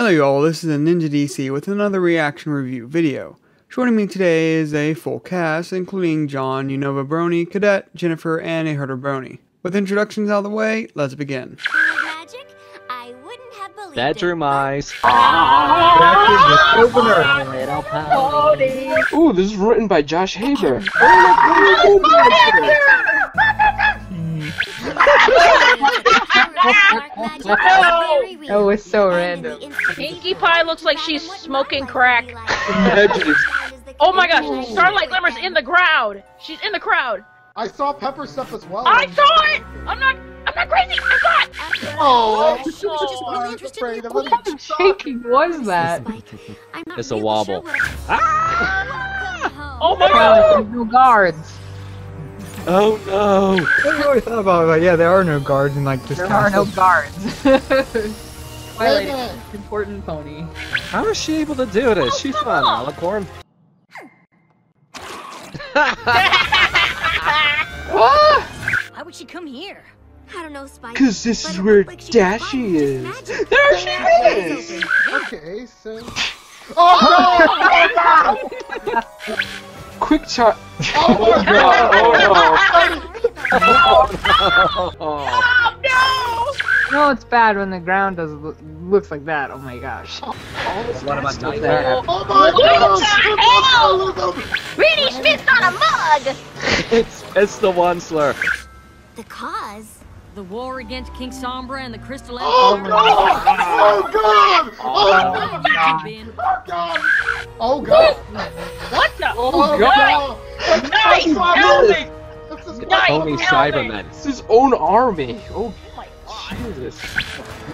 Hello y'all, this is a Ninja DC with another reaction review video. Joining me today is a full cast, including John, Unova Brony, Cadet, Jennifer, and a Herder Brony. With introductions out of the way, let's begin. Magic? I wouldn't have believed Bedroom eyes. Little pony. Ooh, this is written by Josh Haber. That was so random. Pinkie Pie looks like she's smoking crack. Oh my gosh, Starlight Glimmer's in the crowd. She's in the crowd. I saw Pepper stuff as well. I saw it. I'm not crazy. I saw it. Oh, She was just really interested in What kind of shaking was that? It's a wobble. Oh my god. No guards. Oh no! I always thought about it, but yeah, there are no guards in like this There are no guards. Twilight Wait a is an important pony. How is she able to do this? She's not an alicorn. Why would she come here? I don't know, Spike. Cause this but is it where looked like she Dashy was is. magic. There she is! okay, so. Oh no! Quick shot. Oh my god! Oh No, it's bad when the ground looks like that. Oh my gosh. What about that? Oh my god! Reedy Smith's on a mug. It's the one slur. The cause? The war against King Sombra and the Crystal Empire. Oh god! Oh god! Oh god! Been Oh god! Oh god! What the? Oh god! Nice, Ellie. Nice, Tony Ellie. Cybermen. It's his own army. Oh my Jesus.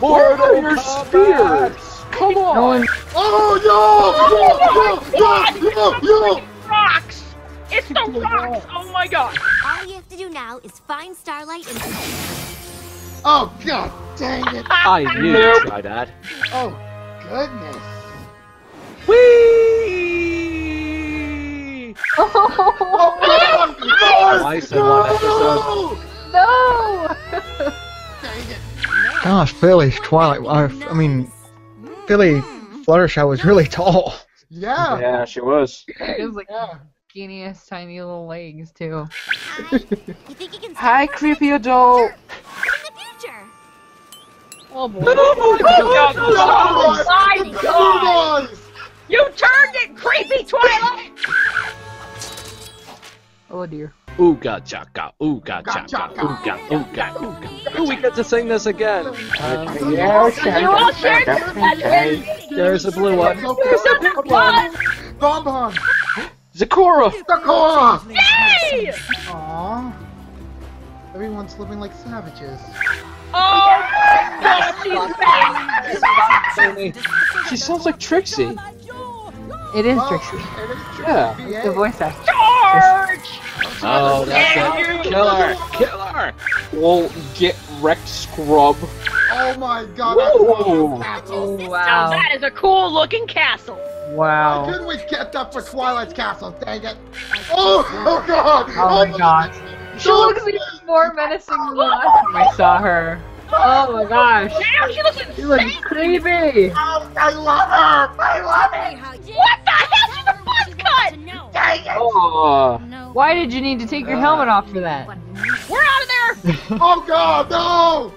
Lord of your spears! Come on! No one. Oh yo! Rocks. It's the rocks. Oh my god. All you have to do now is find Starlight and... Oh god dang it! I knew you'd try that. Oh goodness! Whee! Oh god! Twice in one episode. No! Dang it! Gosh, Philly's Twilight. I mean, Philly Fluttershy was really tall. Yeah! Yeah, she was. It was like Yeah. skinniest, tiny little legs too. You think you can Hi, stop us creepy in the adult. future? Oh boy. Oh My god. boys! You turned it, creepy Twilight. Oh dear. Ooga chaka, ooga chaka, ooga, ooga, ooga. Ooh, we get to sing this again. You all shared your imaginary. There's a blue one. There's a blue one. Bonbon! Zakora! Sakura! Yay! Aww. Everyone's living like savages. Oh my god, she's back. She sounds like Trixie. It is Well, Trixie. it is Yeah. Trixie, The voice actor. Charge! Oh, that's it. Kill her! Kill her! Well, get wrecked, scrub. Oh my god, Whoa. that's Oh Now wow. that is a cool looking castle. Wow. Why couldn't we get that for Twilight's Castle, dang it? Oh god! Oh my god. She looks even more menacing than the last time I saw her. Oh my gosh. Damn, she looks She looks insane. creepy. Oh, I love her! I love it! What the hell? She's a buzz cut. Dang it! Oh. Why did you need to take your helmet off for that? We're out of there. Oh god, no!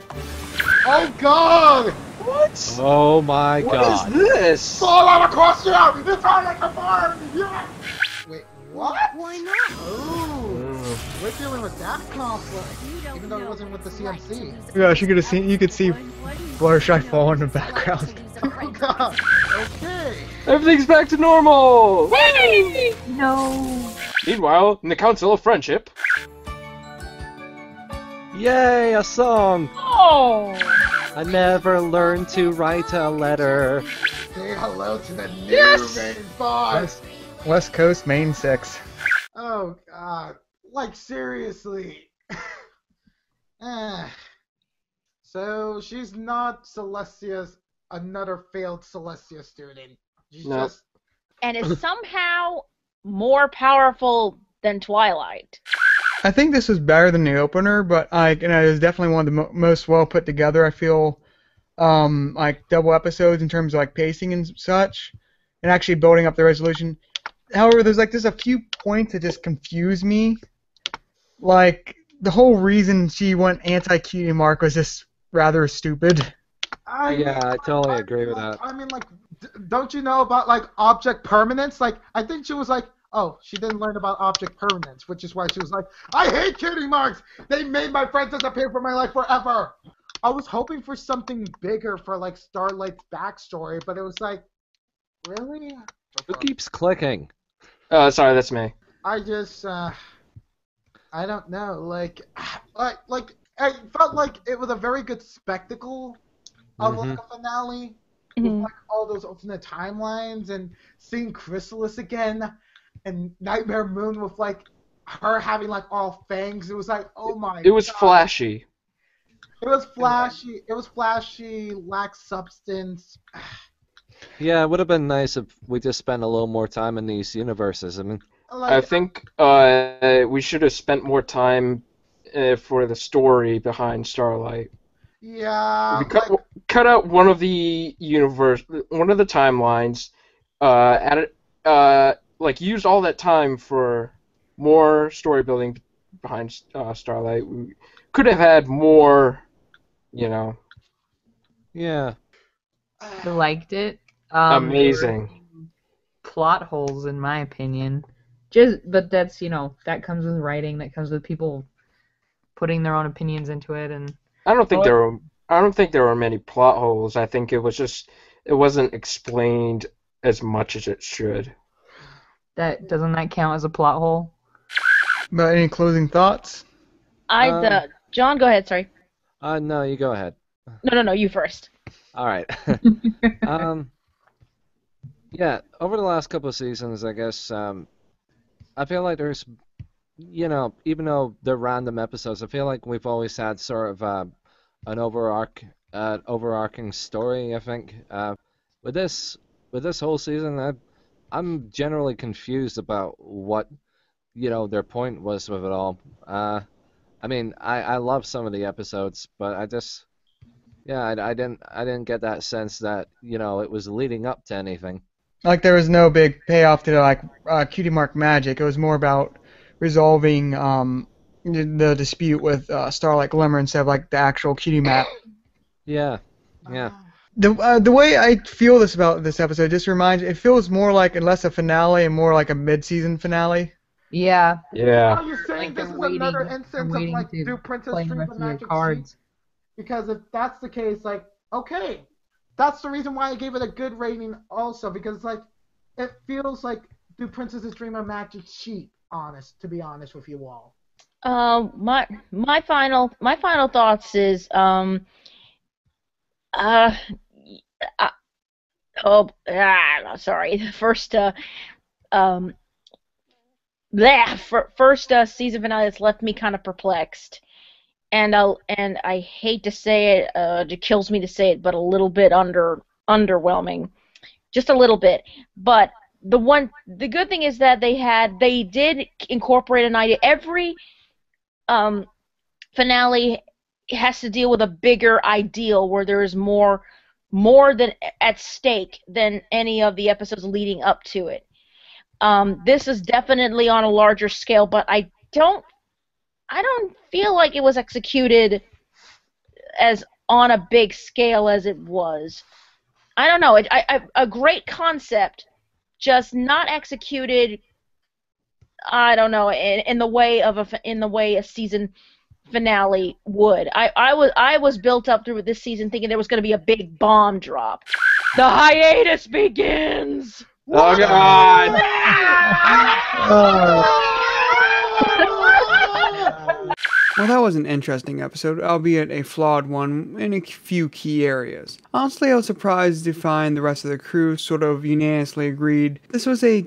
Oh god! What? Oh my god. What is this? Fall out across you! It's all like a farm! Yeah! Wait, what? Why not? Ooh, we're dealing with that conflict, even though it wasn't with the CMC. Yeah, you could see Fluttershy fall in the background. Oh god! Okay! Everything's back to normal! No. Meanwhile, in the Council of Friendship. Yay, a song! Oh. I never learned to write a letter. Say hello to the new Yes! main boss! West Coast, Main 6. Oh god, like seriously. So she's not Celestia's another failed Celestia student. She's No. just And is somehow more powerful than Twilight. I think this is better than the opener, but it was definitely one of the most well put together. I feel like double episodes in terms of like pacing and such, and actually building up the resolution. However, there's like just a few points that just confuse me. Like the whole reason she went anti-Cutie Mark was just rather stupid. Yeah, I totally agree with that. I mean, like, don't you know about like object permanence? Like, I think she was like, oh, she didn't learn about object permanence, which is why she was like, I hate Cutie Marks. They made my friends disappear from my life forever. I was hoping for something bigger for like Starlight's backstory, but it was like, really? Who keeps clicking? Sorry, that's me. I just, I don't know. Like, I felt like it was a very good spectacle of like a finale with like all those alternate timelines and seeing Chrysalis again and Nightmare Moon with like her having like all fangs. It was like, oh my. It was God. flashy. It was flashy. It was flashy. Lacked substance. Yeah, it would have been nice if we just spent a little more time in these universes. I mean, Like, I think we should have spent more time for the story behind Starlight. yeah. We cut out one of the timelines, use all that time for more story building behind Starlight. We could have had more, Yeah. I liked it. Amazing plot holes, in my opinion. But that's that comes with writing. That comes with people putting their own opinions into it, and I don't think there were many plot holes. I think it wasn't explained as much as it should. Doesn't that count as a plot hole? But any closing thoughts? John, go ahead. Sorry. No, you go ahead. No, you first. All right. Yeah, over the last couple of seasons, I guess, I feel like there's, even though they're random episodes, I feel like we've always had sort of an overarching story, I think. With this whole season, I'm generally confused about what, their point was with it all. I mean, I love some of the episodes, but I just, I didn't get that sense that, it was leading up to anything. Like there was no big payoff to like Cutie Mark magic. It was more about resolving the dispute with Starlight Glimmer instead of like the actual Cutie map. Yeah. The way I feel about this episode just it feels more like less a finale and more like a mid-season finale. Yeah. Yeah. Are you saying Like this they're is waiting- another they're instance of waiting like to do Princess play the Stream rest the of their magic cards. sheet? Because if that's the case, like, okay, that's the reason why I gave it a good rating also, because like it feels like do Princess's Dream of Magic cheap, to be honest with you all. My final thoughts is sorry. The first season finale has left me kind of perplexed, and I hate to say it, it kills me to say it, but a little bit underwhelming, just a little bit. But the good thing is that they did incorporate an idea. Every finale has to deal with a bigger ideal where there is more than at stake than any of the episodes leading up to it. This is definitely on a larger scale, but I don't feel like it was executed as on a big scale as it was. I don't know. A great concept, just not executed. I don't know, in the way a season finale would. I was built up through this season thinking there was going to be a big bomb drop. The hiatus begins. Oh God! Well, that was an interesting episode, albeit a flawed one in a few key areas. Honestly, I was surprised to find the rest of the crew sort of unanimously agreed this was a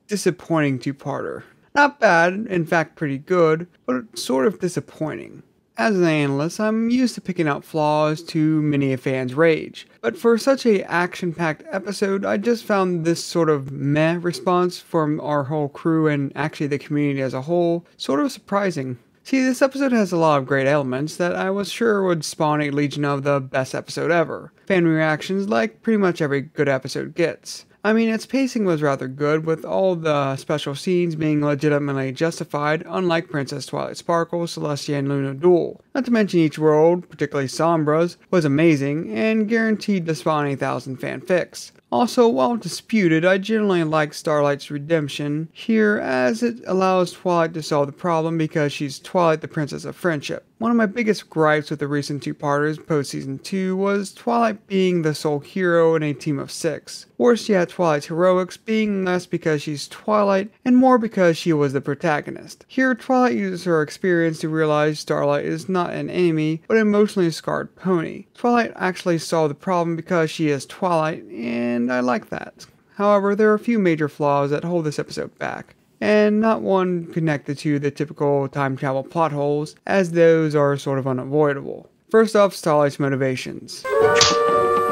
disappointing two-parter. Not bad, in fact pretty good, but sort of disappointing. As an analyst, I'm used to picking out flaws to many a fan's rage, but for such a action-packed episode, I just found this sort of meh response from our whole crew and actually the community as a whole sort of surprising. See, this episode has a lot of great elements that I was sure would spawn a legion of the best episode ever. Fan reactions like pretty much every good episode gets. I mean, its pacing was rather good, with all the special scenes being legitimately justified, unlike Princess Twilight Sparkle, Celestia, and Luna Duel. Not to mention each world, particularly Sombra's, was amazing, and guaranteed to spawn 1,000 fanfics. Also, while disputed, I generally like Starlight's redemption here, as it allows Twilight to solve the problem because she's Twilight, the Princess of Friendship. One of my biggest gripes with the recent two-parters post-season 2 was Twilight being the sole hero in a team of 6. Worse yet, Twilight's heroics being less because she's Twilight and more because she was the protagonist. Here, Twilight uses her experience to realize Starlight is not an enemy, but an emotionally scarred pony. Twilight actually solved the problem because she is Twilight, and I like that. However, there are a few major flaws that hold this episode back, and not one connected to the typical time travel plot holes, as those are sort of unavoidable. First off, Starlight's motivations.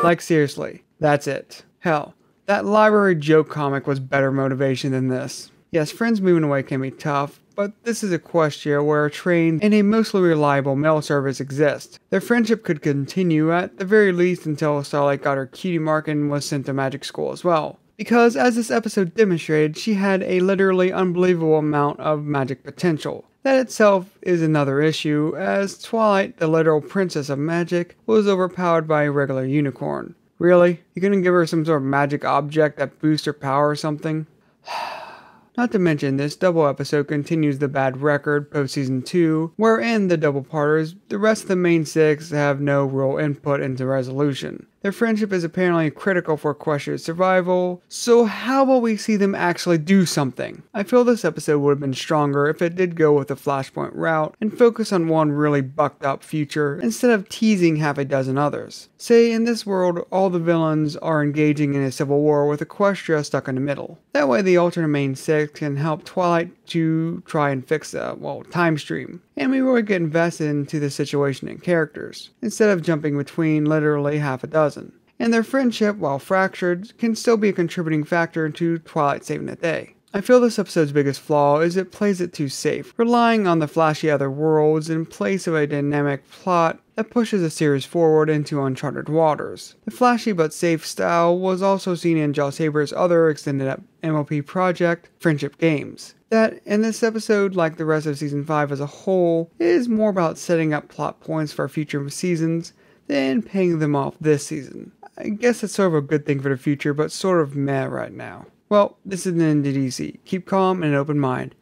Like seriously, that's it. Hell, that library joke comic was better motivation than this. Yes, friends moving away can be tough, but this is a Questia where a trained and a mostly reliable mail service exists. Their friendship could continue at the very least until Starlight got her Cutie mark and was sent to magic school as well. Because, as this episode demonstrated, she had a literally unbelievable amount of magic potential. That itself is another issue, as Twilight, the literal princess of magic, was overpowered by a regular unicorn. Really? You couldn't give her some sort of magic object that boosts her power or something? Not to mention, this double episode continues the bad record post-season 2, where in the double-parters, the rest of the main 6 have no real input into resolution. Their friendship is apparently critical for Questia's survival, so how about we see them actually do something? I feel this episode would have been stronger if it did go with the Flashpoint route and focus on one really bucked up future instead of teasing half a dozen others. Say, in this world, all the villains are engaging in a civil war with Equestria stuck in the middle. That way the alternate main 6 can help Twilight to try and fix the, time stream. And we really get invested into the situation and characters, instead of jumping between literally half a dozen. And their friendship, while fractured, can still be a contributing factor into Twilight saving the day. I feel this episode's biggest flaw is it plays it too safe, relying on the flashy other worlds in place of a dynamic plot that pushes the series forward into uncharted waters. The flashy but safe style was also seen in Joss Saber's other extended MLP project, Friendship Games. That, in this episode, like the rest of Season 5 as a whole, is more about setting up plot points for future seasons than paying them off this season. I guess it's sort of a good thing for the future, but sort of meh right now. Well, this is the NDDC. Keep calm and an open mind.